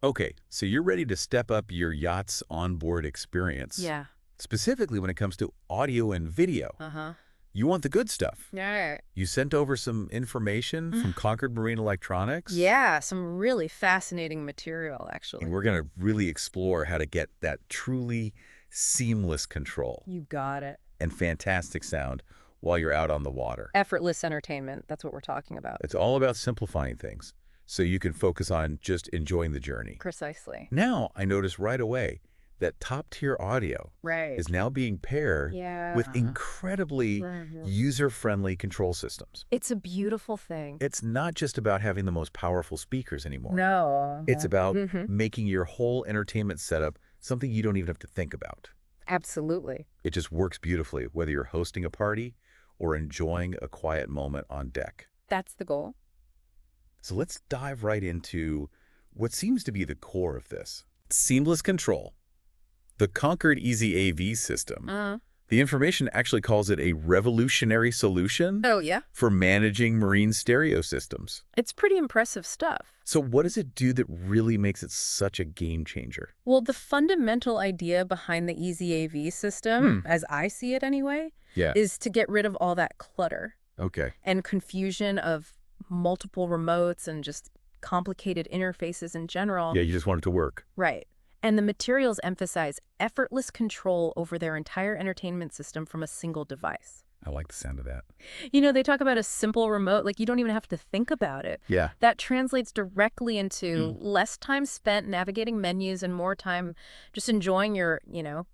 Okay, so you're ready to step up your yacht's onboard experience, Yeah. specifically when it comes to audio and video. Uh-huh. You want the good stuff. All right. You sent over some information from Concord Marine Electronics, Yeah, some really fascinating material, and actually. we're going to really explore how to get that truly seamless control You got it. and fantastic sound while you're out on the water. Effortless entertainment. That's what we're talking about. It's all about simplifying things so you can focus on just enjoying the journey. Precisely. Now, I noticed right away that top-tier audio Right. is now being paired Yeah. with incredibly user-friendly control systems. It's a beautiful thing. It's not just about having the most powerful speakers anymore. No. It's about Mm-hmm. making your whole entertainment setup something you don't even have to think about. Absolutely. It just works beautifully, whether you're hosting a party or enjoying a quiet moment on deck. That's the goal. So let's dive right into what seems to be the core of this. Seamless control. The Concord EZAV system. Uh-huh. The information actually calls it a revolutionary solution Oh, yeah? for managing marine stereo systems. It's pretty impressive stuff. So what does it do that really makes it such a game changer? Well, the fundamental idea behind the EZAV system, as I see it anyway, Yeah. is to get rid of all that clutter Okay. and confusion of multiple remotes and just complicated interfaces in general. Yeah, you just want it to work. Right. And the materials emphasize effortless control over their entire entertainment system from a single device. I like the sound of that. You know, they talk about a simple remote, like you don't even have to think about it. Yeah. That translates directly into less time spent navigating menus and more time just enjoying your,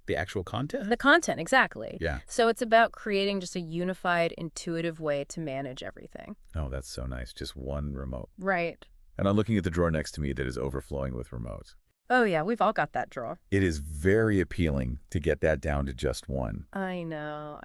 The actual content? the content, exactly. Yeah. So it's about creating just a unified, intuitive way to manage everything. Oh, that's so nice. Just one remote. Right. And I'm looking at the drawer next to me that is overflowing with remotes. Oh, yeah, we've all got that drawer. It is very appealing to get that down to just one. I know.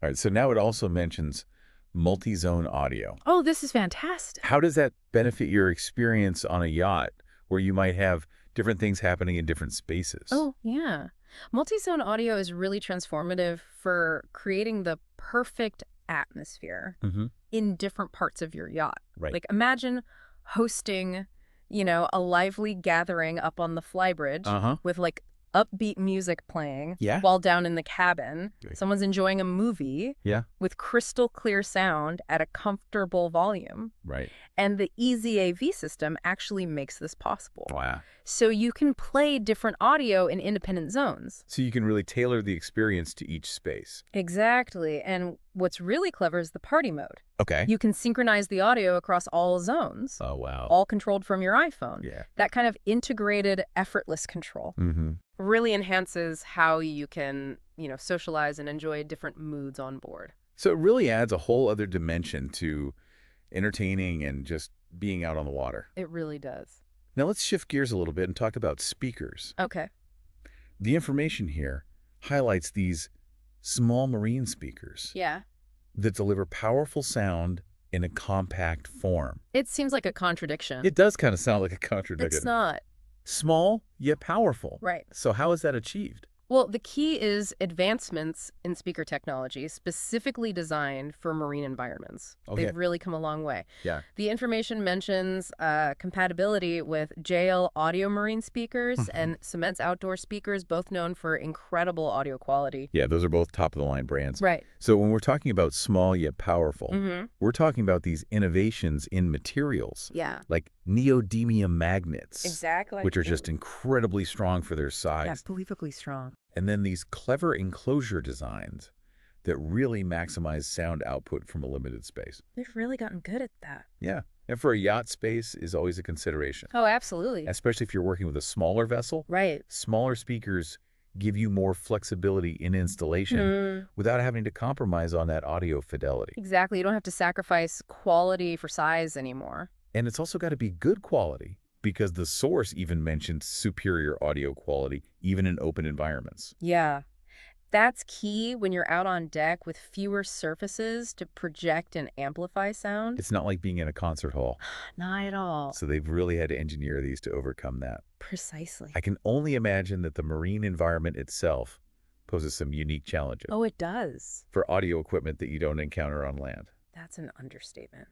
All right, so now it also mentions multi-zone audio. Oh, this is fantastic. How does that benefit your experience on a yacht where you might have different things happening in different spaces? Oh, yeah. Multizone audio is really transformative for creating the perfect atmosphere in different parts of your yacht. Right. Like imagine hosting, a lively gathering up on the flybridge with like upbeat music playing Yeah. while down in the cabin. Great. Someone's enjoying a movie Yeah. with crystal clear sound at a comfortable volume. Right. And the EZAV system actually makes this possible. Wow. So you can play different audio in independent zones. So you can really tailor the experience to each space. Exactly. And what's really clever is the party mode. Okay. You can synchronize the audio across all zones, Oh, wow. all controlled from your iPhone. Yeah. That kind of integrated, effortless control really enhances how you can, socialize and enjoy different moods on board. So it really adds a whole other dimension to entertaining and just being out on the water. It really does. Now let's shift gears a little bit and talk about speakers. Okay. The information here highlights these small marine speakers Yeah. that deliver powerful sound in a compact form. It seems like a contradiction. It does kind of sound like a contradiction. It's not. Small, yet powerful. Right. So how is that achieved? Well, the key is advancements in speaker technology specifically designed for marine environments. Okay. They've really come a long way. Yeah. The information mentions compatibility with JL Audio marine speakers and Cement's outdoor speakers, both known for incredible audio quality. Yeah, those are both top-of-the-line brands. Right. So when we're talking about small yet powerful, we're talking about these innovations in materials, Yeah. like neodymium magnets, Exactly. which are just incredibly strong for their size. Unbelievably strong. And then these clever enclosure designs that really maximize sound output from a limited space. They've really gotten good at that. Yeah. And for a yacht, space is always a consideration, Oh, absolutely. especially if you're working with a smaller vessel. Right. Smaller speakers give you more flexibility in installation without having to compromise on that audio fidelity. Exactly. You don't have to sacrifice quality for size anymore. And it's also got to be good quality, because the source even mentioned superior audio quality, even in open environments. Yeah. That's key when you're out on deck with fewer surfaces to project and amplify sound. It's not like being in a concert hall. Not at all. So they've really had to engineer these to overcome that. Precisely. I can only imagine that the marine environment itself poses some unique challenges Oh, it does. for audio equipment that you don't encounter on land. That's an understatement.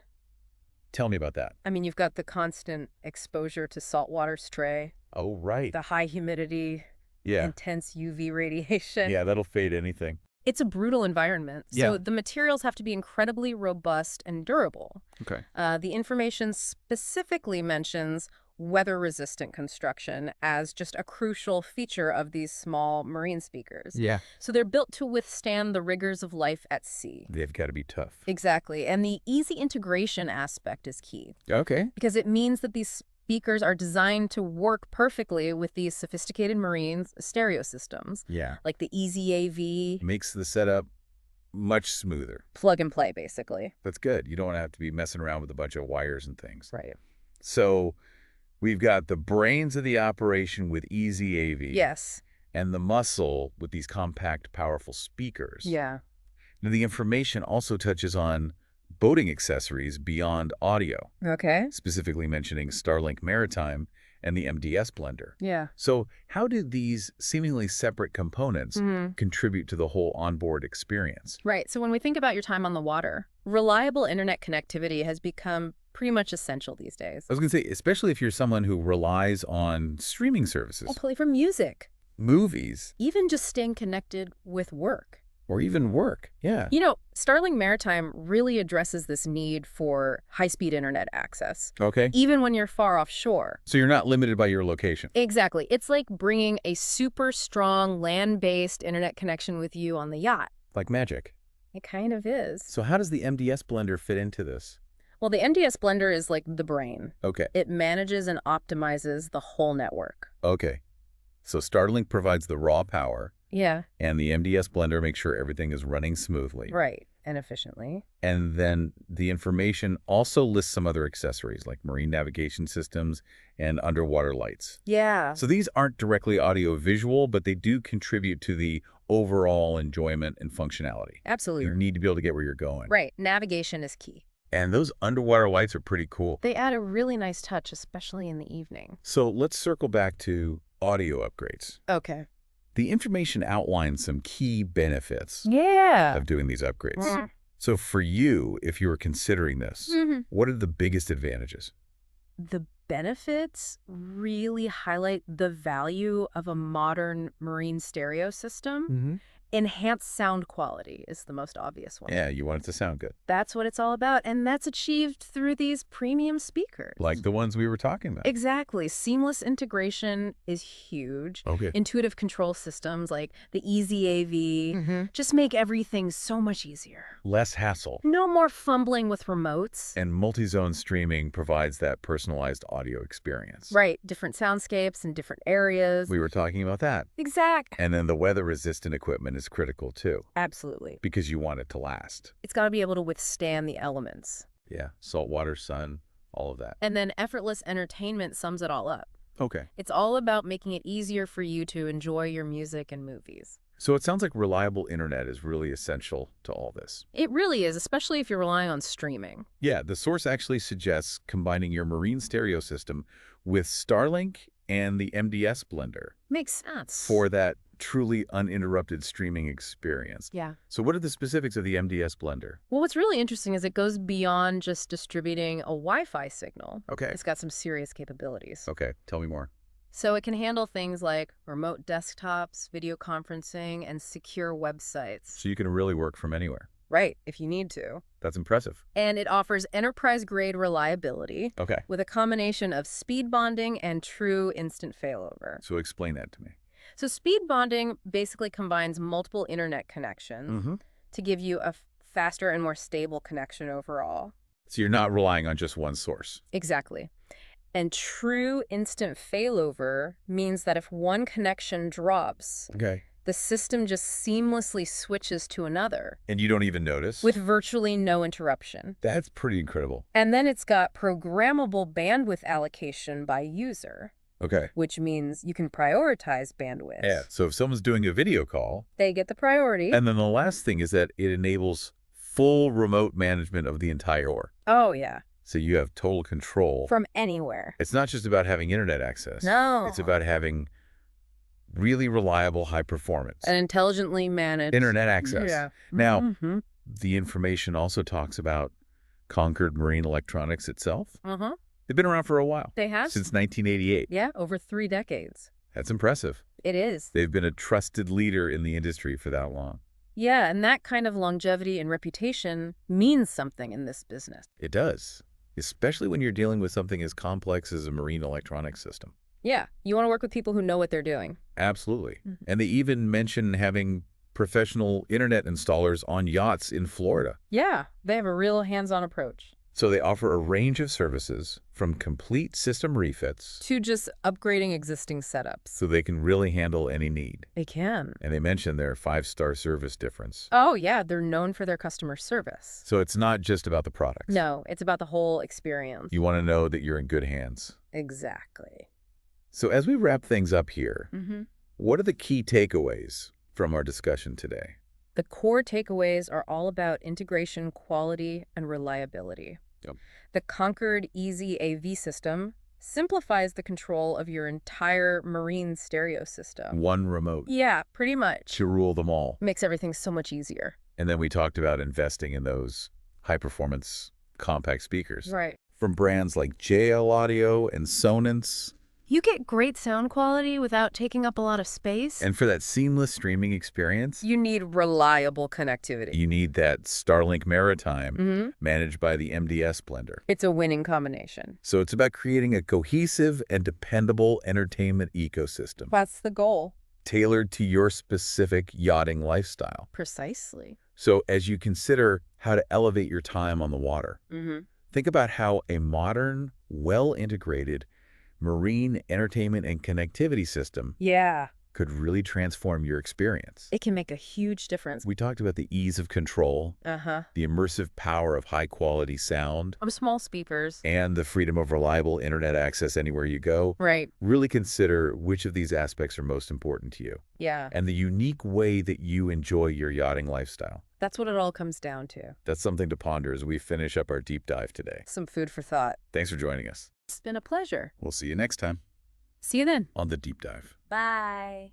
Tell me about that. I mean, you've got the constant exposure to saltwater stray, Oh, right. the high humidity, Yeah. intense UV radiation. Yeah, that'll fade anything. It's a brutal environment, so Yeah. the materials have to be incredibly robust and durable. Okay. The information specifically mentions weather-resistant construction as just a crucial feature of these small marine speakers. Yeah. So they're built to withstand the rigors of life at sea. They've got to be tough. Exactly, and the easy integration aspect is key, Okay. because it means that these speakers are designed to work perfectly with these sophisticated marine stereo systems, Yeah. like the EZAV, Makes the setup much smoother. plug and play, basically. That's good. You don't have to be messing around with a bunch of wires and things. Right. So we've got the brains of the operation with EZAV. Yes. And the muscle with these compact, powerful speakers. Yeah. Now, the information also touches on boating accessories beyond audio, Okay. specifically mentioning Starlink Maritime and the MDS Blender. Yeah. So how do these seemingly separate components contribute to the whole onboard experience? Right. So when we think about your time on the water, reliable internet connectivity has become pretty much essential these days. I was going to say, especially if you're someone who relies on streaming services, I'll play for music, movies, even just staying connected with work. or even work. Yeah. You know, Starlink Maritime really addresses this need for high-speed internet access, Okay. even when you're far offshore. So you're not limited by your location. Exactly. It's like bringing a super strong land-based internet connection with you on the yacht. Like magic. It kind of is. So how does the MDS Blender fit into this? Well, the MDS Blender is like the brain. Okay. It manages and optimizes the whole network. Okay. So Starlink provides the raw power, Yeah. and the MDS Blender makes sure everything is running smoothly. Right. And efficiently. And then the information also lists some other accessories like marine navigation systems and underwater lights. Yeah. So these aren't directly audio-visual, but they do contribute to the overall enjoyment and functionality. Absolutely. You need to be able to get where you're going. Right. Navigation is key. And those underwater lights are pretty cool. They add a really nice touch, especially in the evening. So let's circle back to audio upgrades. Okay. The information outlines some key benefits Yeah. of doing these upgrades. So for you, if you were considering this, what are the biggest advantages? The benefits really highlight the value of a modern marine stereo system. Enhanced sound quality is the most obvious one. Yeah, you want it to sound good. That's what it's all about, and that's achieved through these premium speakers. Like the ones we were talking about. Exactly. Seamless integration is huge. Okay. Intuitive control systems like the EZAV just make everything so much easier. Less hassle. No more fumbling with remotes. And multi-zone streaming provides that personalized audio experience. Right. Different soundscapes in different areas. We were talking about that. Exact. And then the weather-resistant equipment is critical too, Absolutely. because you want it to last. It's got to be able to withstand the elements. Yeah, saltwater, sun, all of that. And then effortless entertainment sums it all up. Okay. It's all about making it easier for you to enjoy your music and movies. So it sounds like reliable internet is really essential to all this. It really is, especially if you're relying on streaming. Yeah, the source actually suggests combining your marine stereo system with Starlink and the MDS Blender Makes sense. for that truly uninterrupted streaming experience. Yeah. So what are the specifics of the MDS Blender? Well, what's really interesting is it goes beyond just distributing a Wi-Fi signal. Okay. It's got some serious capabilities. Okay, tell me more. So it can handle things like remote desktops, video conferencing, and secure websites. So you can really work from anywhere. Right, if you need to. That's impressive. And it offers enterprise-grade reliability Okay. with a combination of speed bonding and true instant failover. So explain that to me. So speed bonding basically combines multiple internet connections to give you a faster and more stable connection overall. So you're not relying on just one source. Exactly. And true instant failover means that if one connection drops, Okay. the system just seamlessly switches to another And you don't even notice? with virtually no interruption. That's pretty incredible. And then it's got programmable bandwidth allocation by user, Okay. which means you can prioritize bandwidth. Yeah. So if someone's doing a video call, They get the priority. and then the last thing is that it enables full remote management of the entire. Oh, yeah. So you have total control. From anywhere. It's not just about having internet access. No. It's about having really reliable, high performance And intelligently managed. internet access. Yeah. Now, the information also talks about Concord Marine Electronics itself. Uh-huh. They've been around for a while. They have? Since 1988. Yeah, over 3 decades. That's impressive. It is. They've been a trusted leader in the industry for that long. Yeah, and that kind of longevity and reputation means something in this business. It does, especially when you're dealing with something as complex as a marine electronics system. Yeah, you want to work with people who know what they're doing. Absolutely. Mhm. And they even mention having professional internet installers on yachts in Florida. Yeah, they have a real hands-on approach. So they offer a range of services from complete system refits To just upgrading existing setups. so they can really handle any need. They can. And they mention their 5-star service difference. Oh, yeah, they're known for their customer service. So it's not just about the products. No, it's about the whole experience. You want to know that you're in good hands. Exactly. So as we wrap things up here, Mm-hmm. what are the key takeaways from our discussion today? The core takeaways are all about integration, quality, and reliability. Yep. The Concord EZAV system simplifies the control of your entire marine stereo system. One remote Yeah, pretty much. to rule them all. Makes everything so much easier. And then we talked about investing in those high-performance compact speakers. Right. From brands like JL Audio and Sonance. You get great sound quality without taking up a lot of space. And for that seamless streaming experience, You need reliable connectivity. you need that Starlink Maritime Mm-hmm. managed by the MDS Blender. It's a winning combination. So it's about creating a cohesive and dependable entertainment ecosystem That's the goal. tailored to your specific yachting lifestyle. Precisely. So as you consider how to elevate your time on the water, Mm-hmm. think about how a modern, well-integrated marine entertainment and connectivity system Yeah. could really transform your experience. It can make a huge difference. We talked about the ease of control, Uh-huh. the immersive power of high-quality sound, Of small speakers. and the freedom of reliable internet access anywhere you go. Right. Really consider which of these aspects are most important to you Yeah. and the unique way that you enjoy your yachting lifestyle. That's what it all comes down to. That's something to ponder as we finish up our deep dive today. Some food for thought. Thanks for joining us. It's been a pleasure. We'll see you next time See you then. on The Deep Dive. Bye.